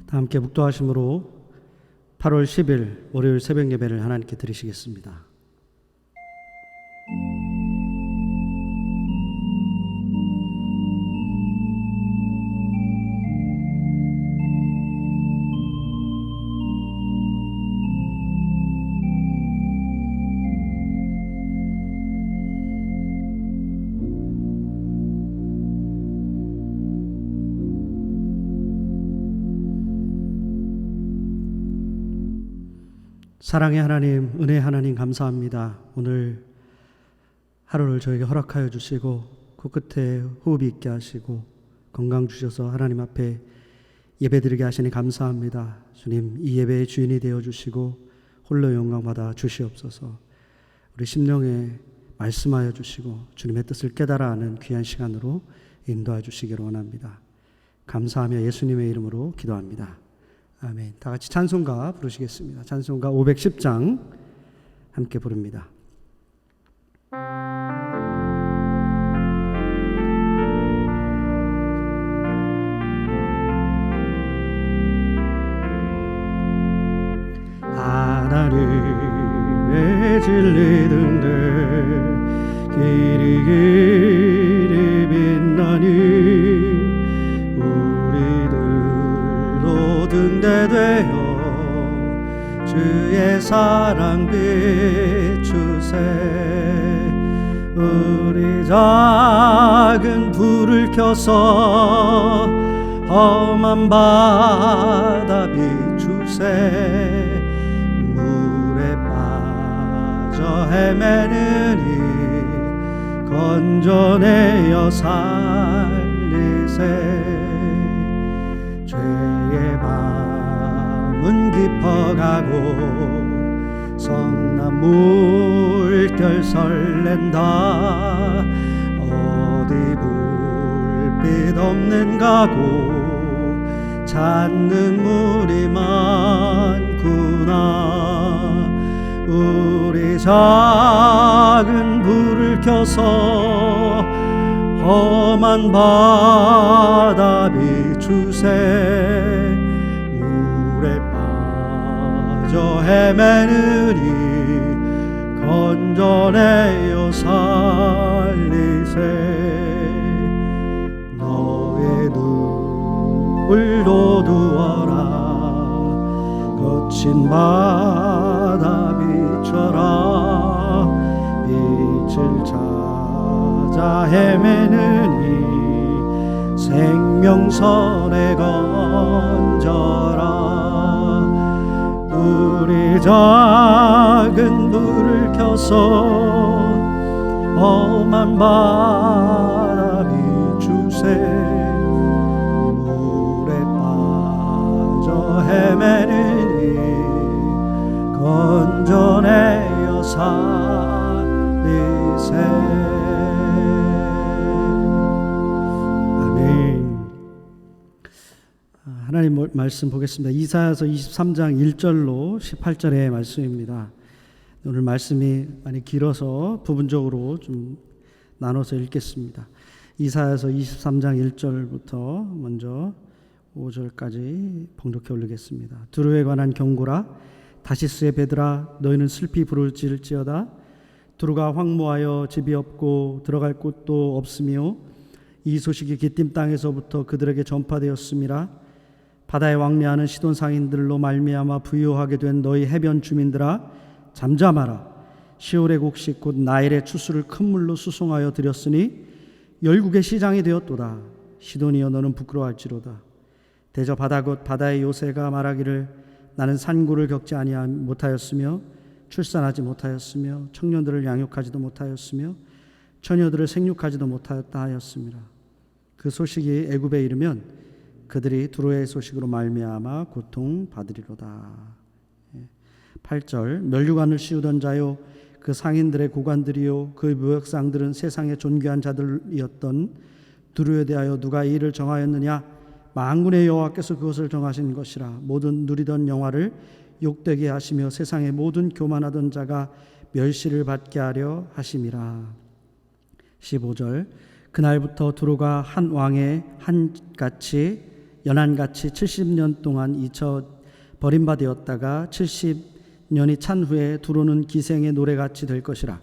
다 함께 묵도하심으로 8월 10일 월요일 새벽 예배를 하나님께 드리시겠습니다. 사랑의 하나님, 은혜의 하나님 감사합니다. 오늘 하루를 저에게 허락하여 주시고 코끝에 호흡이 있게 하시고 건강 주셔서 하나님 앞에 예배드리게 하시니 감사합니다. 주님, 이 예배의 주인이 되어 주시고 홀로 영광 받아 주시옵소서. 우리 심령에 말씀하여 주시고 주님의 뜻을 깨달아 아는 귀한 시간으로 인도해 주시기를 원합니다. 감사하며 예수님의 이름으로 기도합니다. 아멘. 다 같이 찬송가 부르시겠습니다. 찬송가 510장 함께 부릅니다. 하나님의 진리 등대 길이 길이 빛나니 등대되어 주의 사랑 비추세. 우리 작은 불을 켜서 험한 바다 비추세. 물에 빠져 헤매느니 건져내어 살리세. 죄의 밤은 깊어가고 성난 물결 설렌다. 어디 불빛 없는 가고 찾는 물이 많구나. 우리 작은 불을 켜서 험한 바다 비추세. 물에 빠져 헤매느니 건져내어 살리세. 너의 눈물도 두어라. 거친 바다 비춰라. 빛을 찾아 헤매느니 생명선에 건져라. 우리 작은 불을 켜서 험한 바다 비추세. 물에 빠져 헤매느니 건져내어 살리세. 하나님 말씀 보겠습니다. 이사야서 23장 1절로 18절의 말씀입니다. 오늘 말씀이 많이 길어서 부분적으로 좀 나눠서 읽겠습니다. 이사야서 23장 1절부터 먼저 5절까지 봉독해 올리겠습니다. 두루에 관한 경고라. 다시스의 배들아, 너희는 슬피 부를지어다. 두루가 황무하여 집이 없고 들어갈 곳도 없으며 이 소식이 기띔 땅에서부터 그들에게 전파되었음이라. 바다에 왕래하는 시돈 상인들로 말미암아 부유하게 된 너희 해변 주민들아, 잠잠하라. 시올의 곡식 곧 나일의 추수를 큰 물로 수송하여 드렸으니 열국의 시장이 되었도다. 시돈이여, 너는 부끄러워할지로다. 대저 바다 곧 바다의 요새가 말하기를 나는 산고를 겪지 못하였으며 출산하지 못하였으며 청년들을 양육하지도 못하였으며 처녀들을 생육하지도 못하였다 하였습니다. 그 소식이 애굽에 이르면 그들이 두로의 소식으로 말미암아 고통받으리로다. 8절. 면류관을 씌우던 자요, 그 상인들의 고관들이요, 그 무역상들은 세상의 존귀한 자들이었던 두로에 대하여 누가 이 일을 정하였느냐? 만군의 여호와께서 그것을 정하신 것이라. 모든 누리던 영화를 욕되게 하시며 세상의 모든 교만하던 자가 멸시를 받게 하려 하심이라. 15절. 그날부터 두로가 한 왕의 한같이 연한같이 70년 동안 잊혀 버림받았다가 70년이 찬 후에 두로는 기생의 노래같이 될 것이라.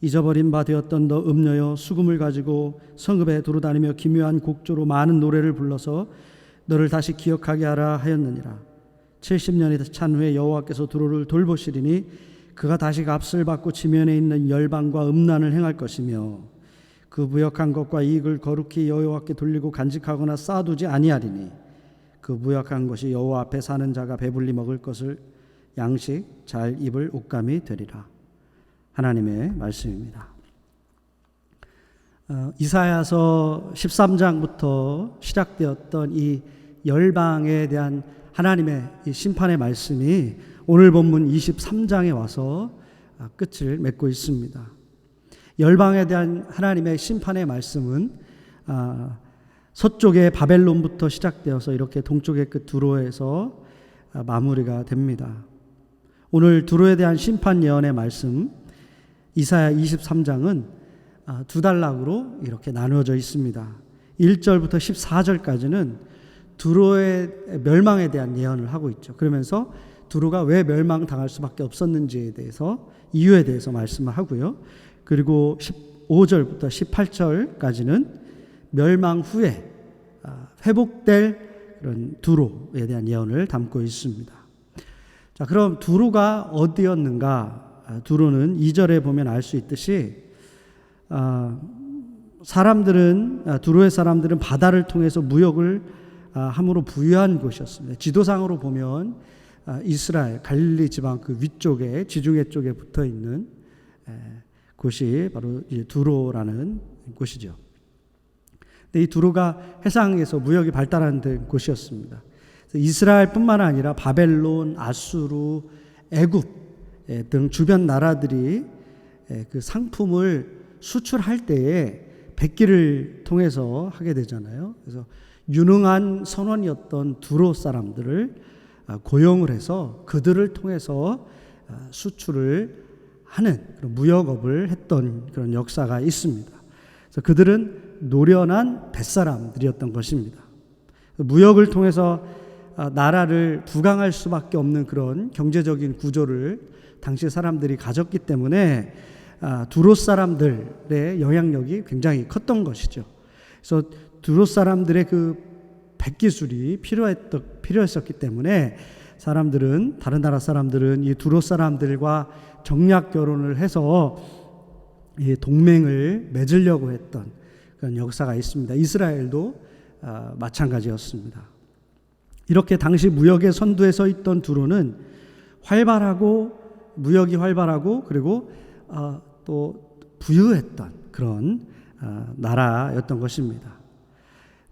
잊어버린 바 되었던 너 음녀여, 수금을 가지고 성읍에 두루다니며 기묘한 곡조로 많은 노래를 불러서 너를 다시 기억하게 하라 하였느니라. 70년이 찬 후에 여호와께서 두로를 돌보시리니 그가 다시 값을 받고 지면에 있는 열방과 음란을 행할 것이며 그 무역한 것과 이익을 거룩히 여호와께 돌리고 간직하거나 쌓아두지 아니하리니 그 무역한 것이 여호와 앞에 사는 자가 배불리 먹을 것을 양식 잘 입을 옷감이 되리라. 하나님의 말씀입니다. 이사야서 13장부터 시작되었던 이 열방에 대한 하나님의 이 심판의 말씀이 오늘 본문 23장에 와서 끝을 맺고 있습니다. 열방에 대한 하나님의 심판의 말씀은 서쪽의 바벨론부터 시작되어서 이렇게 동쪽의 끝 두로에서 마무리가 됩니다. 오늘 두로에 대한 심판 예언의 말씀 이사야 23장은 두 단락으로 이렇게 나누어져 있습니다. 1절부터 14절까지는 두로의 멸망에 대한 예언을 하고 있죠. 그러면서 두로가 왜 멸망당할 수밖에 없었는지에 대해서 이유에 대해서 말씀을 하고요. 그리고 15절부터 18절까지는 멸망 후에 회복될 그런 두로에 대한 예언을 담고 있습니다. 자, 그럼 두로가 어디였는가? 두로는 2절에 보면 알 수 있듯이 두로의 사람들은 바다를 통해서 무역을 함으로 부유한 곳이었습니다. 지도상으로 보면 이스라엘 갈릴리 지방 그 위쪽에 지중해 쪽에 붙어 있는 곳이 바로 두로라는 곳이죠. 근데 이 두로가 해상에서 무역이 발달한 곳이었습니다. 이스라엘뿐만 아니라 바벨론, 아수르, 애굽 등 주변 나라들이 그 상품을 수출할 때에 백기를 통해서 하게 되잖아요. 그래서 유능한 선원이었던 두로 사람들을 고용을 해서 그들을 통해서 수출을 하는 그런 무역업을 했던 그런 역사가 있습니다. 그래서 그들은 노련한 뱃사람들이었던 것입니다. 무역을 통해서 나라를 부강할 수밖에 없는 그런 경제적인 구조를 당시 사람들이 가졌기 때문에 두로 사람들의 영향력이 굉장히 컸던 것이죠. 그래서 두로 사람들의 그 백기술이 필요했었기 때문에 다른 나라 사람들은 이 두로 사람들과 정략 결혼을 해서 이 동맹을 맺으려고 했던 그런 역사가 있습니다. 이스라엘도 마찬가지였습니다. 이렇게 당시 무역의 선두에 서 있던 두로는 무역이 활발하고 그리고 또 부유했던 그런 나라였던 것입니다.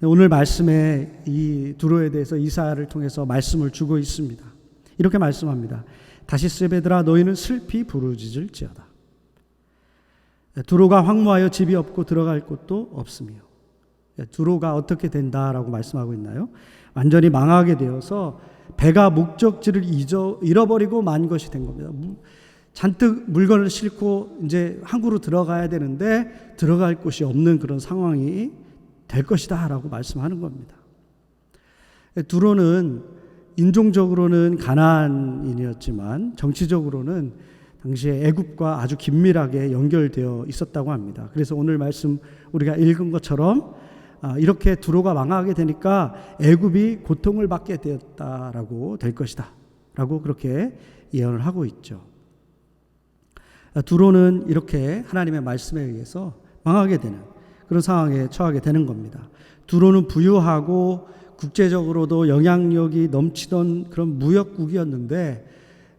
오늘 말씀에 이 두로에 대해서 이사야를 통해서 말씀을 주고 있습니다. 이렇게 말씀합니다. 다시스베들아 너희는 슬피 부르짖을지어다. 두로가 황무하여 집이 없고 들어갈 곳도 없으며. 두로가 어떻게 된다라고 말씀하고 있나요? 완전히 망하게 되어서 배가 목적지를 잃어버리고 만 것이 된 겁니다. 잔뜩 물건을 싣고 이제 항구로 들어가야 되는데 들어갈 곳이 없는 그런 상황이 될 것이다 라고 말씀하는 겁니다. 두로는 인종적으로는 가나안인이었지만 정치적으로는 당시에 애굽과 아주 긴밀하게 연결되어 있었다고 합니다. 그래서 오늘 말씀 우리가 읽은 것처럼 이렇게 두로가 망하게 되니까 애굽이 고통을 받게 되었다라고 될 것이다 라고 그렇게 예언을 하고 있죠. 두로는 이렇게 하나님의 말씀에 의해서 망하게 되는 그런 상황에 처하게 되는 겁니다. 두로는 부유하고 국제적으로도 영향력이 넘치던 그런 무역국이었는데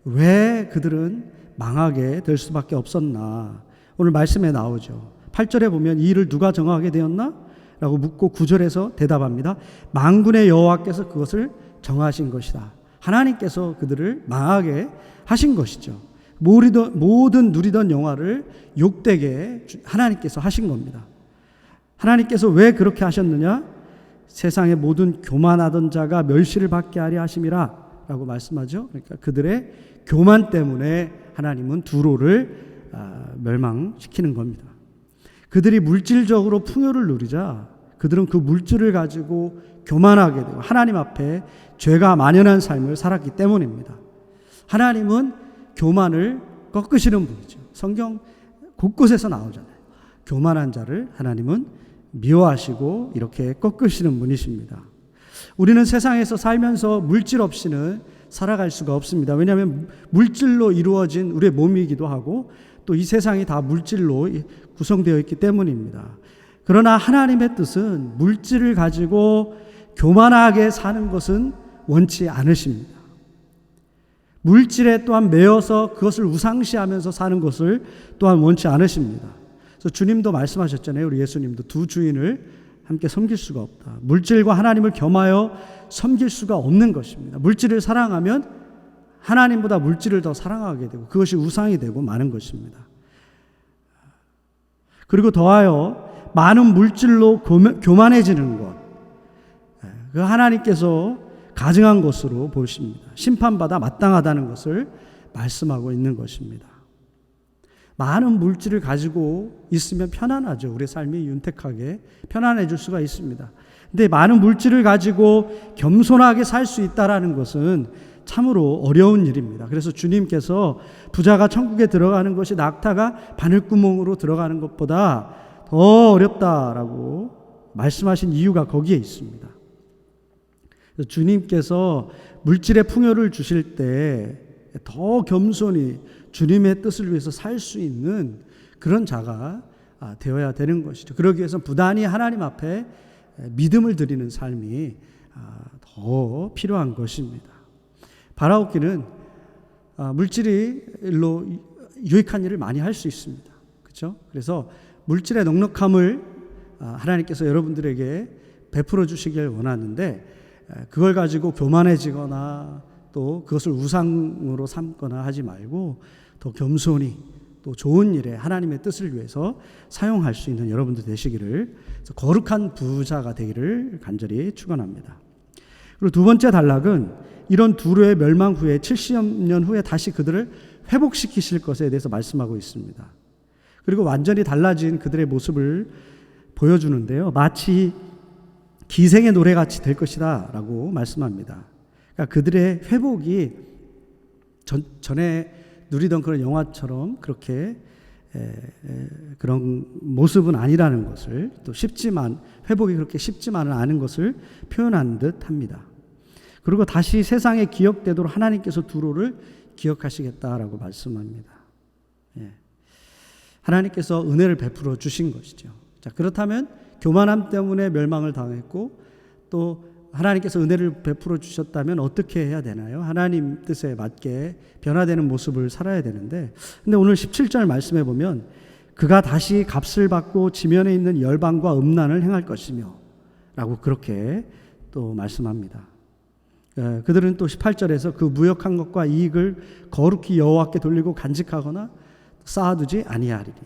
왜 그들은 망하게 될 수밖에 없었나? 오늘 말씀에 나오죠. 8절에 보면 이 일을 누가 정하게 되었나? 라고 묻고 9절에서 대답합니다. 만군의 여호와께서 그것을 정하신 것이다. 하나님께서 그들을 망하게 하신 것이죠. 모든 누리던 영화를 욕되게 하나님께서 하신 겁니다. 하나님께서 왜 그렇게 하셨느냐? 세상의 모든 교만하던 자가 멸시를 받게 하려 하심이라 라고 말씀하죠. 그러니까 그들의 교만 때문에 하나님은 두로를 멸망시키는 겁니다. 그들이 물질적으로 풍요를 누리자 그들은 그 물질을 가지고 교만하게 되고 하나님 앞에 죄가 만연한 삶을 살았기 때문입니다. 하나님은 교만을 꺾으시는 분이죠. 성경 곳곳에서 나오잖아요. 교만한 자를 하나님은 미워하시고 이렇게 꺾으시는 분이십니다. 우리는 세상에서 살면서 물질 없이는 살아갈 수가 없습니다. 왜냐하면 물질로 이루어진 우리의 몸이기도 하고 또 이 세상이 다 물질로 구성되어 있기 때문입니다. 그러나 하나님의 뜻은 물질을 가지고 교만하게 사는 것은 원치 않으십니다. 물질에 또한 매여서 그것을 우상시하면서 사는 것을 또한 원치 않으십니다. 그래서 주님도 말씀하셨잖아요. 우리 예수님도 두 주인을 함께 섬길 수가 없다. 물질과 하나님을 겸하여 섬길 수가 없는 것입니다. 물질을 사랑하면 하나님보다 물질을 더 사랑하게 되고 그것이 우상이 되고 마는 것입니다. 그리고 더하여 많은 물질로 교만해지는 것, 그 하나님께서 가증한 것으로 보십니다. 심판받아 마땅하다는 것을 말씀하고 있는 것입니다. 많은 물질을 가지고 있으면 편안하죠. 우리의 삶이 윤택하게 편안해질 수가 있습니다. 근데 많은 물질을 가지고 겸손하게 살 수 있다라는 것은 참으로 어려운 일입니다. 그래서 주님께서 부자가 천국에 들어가는 것이 낙타가 바늘구멍으로 들어가는 것보다 더 어렵다라고 말씀하신 이유가 거기에 있습니다. 주님께서 물질의 풍요를 주실 때 더 겸손히 주님의 뜻을 위해서 살 수 있는 그런 자가 되어야 되는 것이죠. 그러기 위해서 부단히 하나님 앞에 믿음을 드리는 삶이 더 필요한 것입니다. 바라옵기는 물질로 유익한 일을 많이 할 수 있습니다. 그렇죠? 그래서 물질의 넉넉함을 하나님께서 여러분들에게 베풀어 주시길 원하는데 그걸 가지고 교만해지거나 또 그것을 우상으로 삼거나 하지 말고 더 겸손히 또 좋은 일에 하나님의 뜻을 위해서 사용할 수 있는 여러분들 되시기를, 거룩한 부자가 되기를 간절히 축원합니다. 그리고 두 번째 단락은 이런 두로의 멸망 후에 70년 후에 다시 그들을 회복시키실 것에 대해서 말씀하고 있습니다. 그리고 완전히 달라진 그들의 모습을 보여주는데요. 마치 기생의 노래같이 될 것이다 라고 말씀합니다. 그러니까 그들의 회복이 전에 누리던 그런 영화처럼 그렇게 그런 모습은 아니라는 것을, 또 쉽지만 회복이 그렇게 쉽지만은 않은 것을 표현한 듯 합니다. 그리고 다시 세상에 기억되도록 하나님께서 두로를 기억하시겠다라고 말씀합니다. 하나님께서 은혜를 베풀어 주신 것이죠. 자, 그렇다면 교만함 때문에 멸망을 당했고 또 하나님께서 은혜를 베풀어 주셨다면 어떻게 해야 되나요? 하나님 뜻에 맞게 변화되는 모습을 살아야 되는데, 근데 오늘 17절 말씀해 보면 그가 다시 값을 받고 지면에 있는 열방과 음란을 행할 것이며 라고 그렇게 또 말씀합니다. 그들은 또 18절에서 그 무역한 것과 이익을 거룩히 여호와께 돌리고 간직하거나 쌓아두지 아니하리니.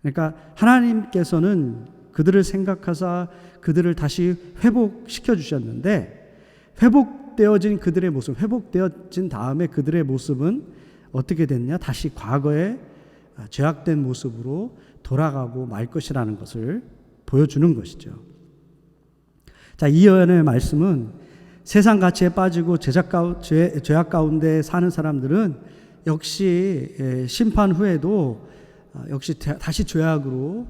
그러니까 하나님께서는 그들을 생각하사 그들을 다시 회복시켜 주셨는데, 회복되어진 그들의 모습, 회복되어진 다음에 그들의 모습은 어떻게 됐냐? 다시 과거의 죄악된 모습으로 돌아가고 말 것이라는 것을 보여주는 것이죠. 자, 이 예언의 말씀은 세상 가치에 빠지고 죄악 가운데 사는 사람들은 역시 심판 후에도 역시 다시 죄악으로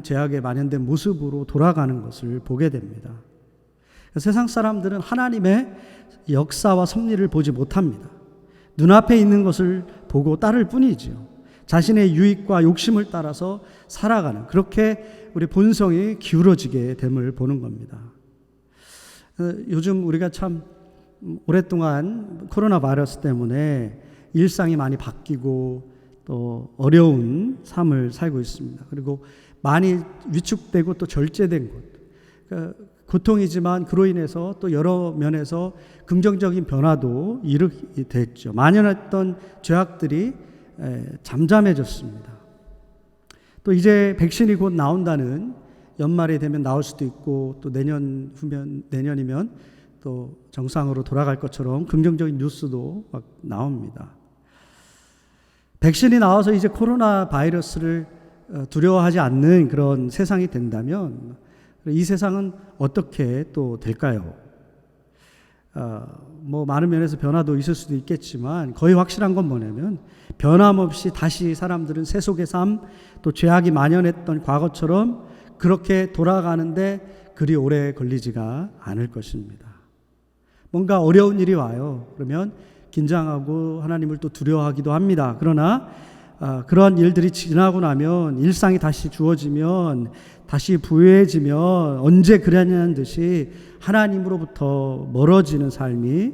죄악에 만연된 모습으로 돌아가는 것을 보게 됩니다. 세상 사람들은 하나님의 역사와 섭리를 보지 못합니다. 눈앞에 있는 것을 보고 따를 뿐이죠. 자신의 유익과 욕심을 따라서 살아가는, 그렇게 우리 본성이 기울어지게 됨을 보는 겁니다. 요즘 우리가 참 오랫동안 코로나 바이러스 때문에 일상이 많이 바뀌고 또 어려운 삶을 살고 있습니다. 그리고 많이 위축되고 또 절제된 것, 그러니까 고통이지만 그로 인해서 또 여러 면에서 긍정적인 변화도 이르게 됐죠. 만연했던 죄악들이 잠잠해졌습니다. 또 이제 백신이 곧 나온다는, 연말이 되면 나올 수도 있고 또 내년이면 또 정상으로 돌아갈 것처럼 긍정적인 뉴스도 막 나옵니다. 백신이 나와서 이제 코로나 바이러스를 두려워하지 않는 그런 세상이 된다면 이 세상은 어떻게 또 될까요? 많은 면에서 변화도 있을 수도 있겠지만 거의 확실한 건 뭐냐면 변함없이 다시 사람들은 세속의 삶, 또 죄악이 만연했던 과거처럼 그렇게 돌아가는데 그리 오래 걸리지가 않을 것입니다. 뭔가 어려운 일이 와요. 그러면 긴장하고 하나님을 또 두려워하기도 합니다. 그러나 그런 일들이 지나고 나면 일상이 다시 주어지면 다시 부유해지면 언제 그랬냐는 듯이 하나님으로부터 멀어지는 삶이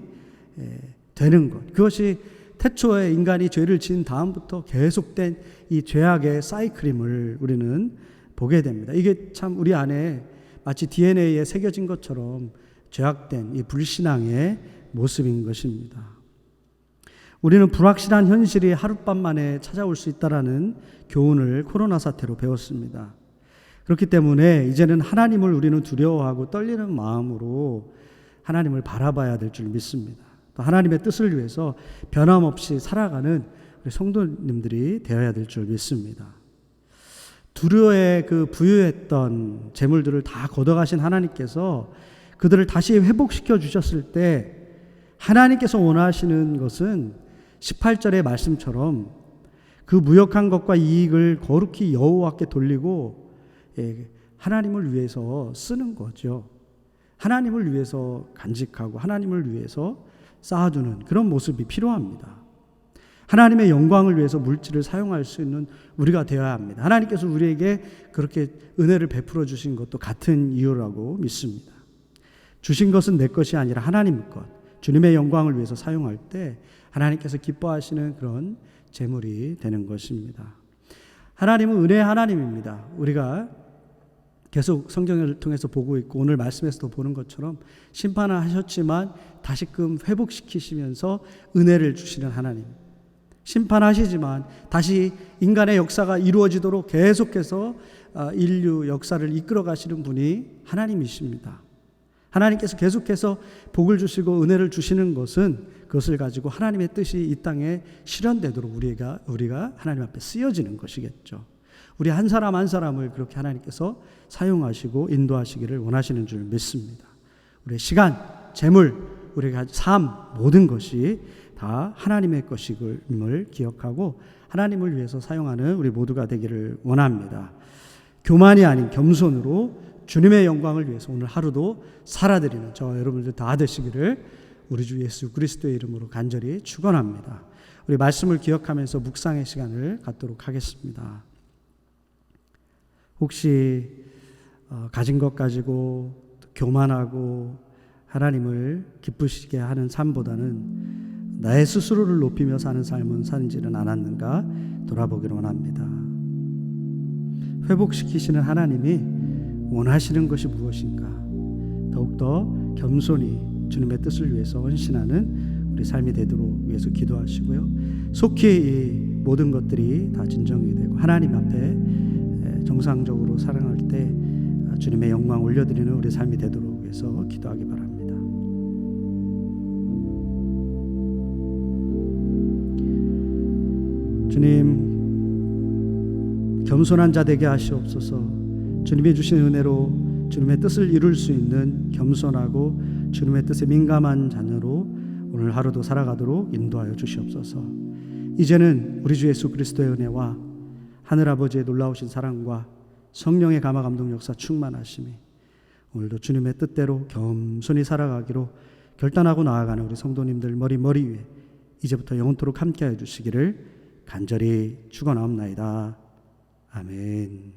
되는 것. 그것이 태초에 인간이 죄를 지은 다음부터 계속된 이 죄악의 사이클임을 우리는 보게 됩니다. 이게 참 우리 안에 마치 DNA에 새겨진 것처럼 죄악된 이 불신앙의 모습인 것입니다. 우리는 불확실한 현실이 하룻밤 만에 찾아올 수 있다라는 교훈을 코로나 사태로 배웠습니다. 그렇기 때문에 이제는 하나님을 우리는 두려워하고 떨리는 마음으로 하나님을 바라봐야 될 줄 믿습니다. 또 하나님의 뜻을 위해서 변함없이 살아가는 우리 성도님들이 되어야 될 줄 믿습니다. 두려에 그 부유했던 재물들을 다 걷어가신 하나님께서 그들을 다시 회복시켜 주셨을 때 하나님께서 원하시는 것은 18절의 말씀처럼 그 무역한 것과 이익을 거룩히 여호와께 돌리고 하나님을 위해서 쓰는 거죠. 하나님을 위해서 간직하고 하나님을 위해서 쌓아두는 그런 모습이 필요합니다. 하나님의 영광을 위해서 물질을 사용할 수 있는 우리가 되어야 합니다. 하나님께서 우리에게 그렇게 은혜를 베풀어 주신 것도 같은 이유라고 믿습니다. 주신 것은 내 것이 아니라 하나님 것, 주님의 영광을 위해서 사용할 때 하나님께서 기뻐하시는 그런 재물이 되는 것입니다. 하나님은 은혜의 하나님입니다. 우리가 계속 성경을 통해서 보고 있고 오늘 말씀에서도 보는 것처럼 심판을 하셨지만 다시금 회복시키시면서 은혜를 주시는 하나님. 심판하시지만 다시 인간의 역사가 이루어지도록 계속해서 인류 역사를 이끌어 가시는 분이 하나님이십니다. 하나님께서 계속해서 복을 주시고 은혜를 주시는 것은 그것을 가지고 하나님의 뜻이 이 땅에 실현되도록 우리가 하나님 앞에 쓰여지는 것이겠죠. 우리 한 사람 한 사람을 그렇게 하나님께서 사용하시고 인도하시기를 원하시는 줄 믿습니다. 우리의 시간, 재물, 우리가 삶 모든 것이 다 하나님의 것임을 기억하고 하나님을 위해서 사용하는 우리 모두가 되기를 원합니다. 교만이 아닌 겸손으로 주님의 영광을 위해서 오늘 하루도 살아드리는 저와 여러분들 다 되시기를 우리 주 예수 그리스도의 이름으로 간절히 축원합니다. 우리 말씀을 기억하면서 묵상의 시간을 갖도록 하겠습니다. 혹시 가진 것 가지고 교만하고 하나님을 기쁘시게 하는 삶보다는 나의 스스로를 높이며 사는 삶은 사는지는 않았는가 돌아보기를 원합니다. 회복시키시는 하나님이 원하시는 것이 무엇인가? 더욱더 겸손히 주님의 뜻을 위해서 헌신하는 우리 삶이 되도록 위해서 기도하시고요. 속히 이 모든 것들이 다 진정이 되고 하나님 앞에 정상적으로 사랑할 때 주님의 영광 올려드리는 우리 삶이 되도록 위해서 기도하기 바랍니다. 주님, 겸손한 자 되게 하시옵소서. 주님이 주신 은혜로 주님의 뜻을 이룰 수 있는 겸손하고 주님의 뜻에 민감한 자녀로 오늘 하루도 살아가도록 인도하여 주시옵소서. 이제는 우리 주 예수 그리스도의 은혜와 하늘아버지의 놀라우신 사랑과 성령의 감화 감동 역사 충만하심이 오늘도 주님의 뜻대로 겸손히 살아가기로 결단하고 나아가는 우리 성도님들 머리 위에 이제부터 영원토록 함께하여 주시기를 간절히 축원하옵나이다. 아멘.